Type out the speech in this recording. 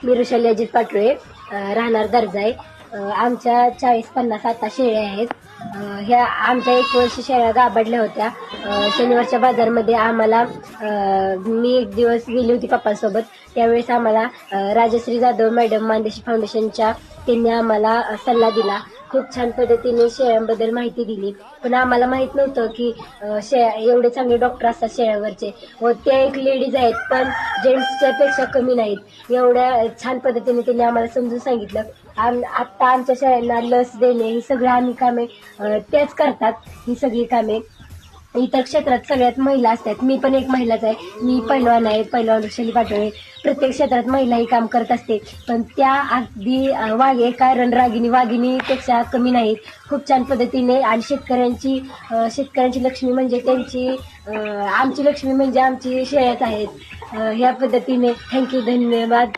मी ऋषाली अजित पाटोळे, राहणार दर्जाई. आमच्या 40-50 आता शेळ्या आहेत. ह्या आमच्या 1 वर्ष शेळ्या गाभाडल्या होत्या. शनिवारच्या बाजारमध्ये आम्हाला मी एक दिवस गेली होती पप्पांसोबत. त्यावेळेस आम्हाला राजश्री जाधव मॅडम मानदेशी फाउंडेशनच्या त्यांनी आम्हाला सल्ला दिला. खूप छान पद्धतीने शेळ्यांबद्दल माहिती दिली. पण आम्हाला माहीत नव्हतं की एवढे चांगले डॉक्टर असतात शेळ्यावरचे, व त्या एक लेडीज आहेत पण जेंट्सच्या पेक्षा कमी नाहीत. एवढ्या छान पद्धतीने त्यांनी आम्हाला समजून सांगितलं. आत्ता आमच्या शेळ्यांना लस देणे ही सगळी आम्ही कामे त्याच करतात. ही सगळी कामे इतर क्षेत्रात सगळ्यात महिला असतात. मी पण एक महिलाच आहे. मी पैलवान आहे, पैलवान ऋषाली पाटोळे. प्रत्येक क्षेत्रात महिला ही काम करत असते, पण त्या अगदी एका वाघिणीपेक्षा कमी नाहीत. खूप छान पद्धतीने आणि शेतकऱ्यांची लक्ष्मी म्हणजे आमची लक्ष्मी म्हणजे आमची शेळ्याच आहेत. ह्या पद्धतीने थँक्यू, धन्यवाद.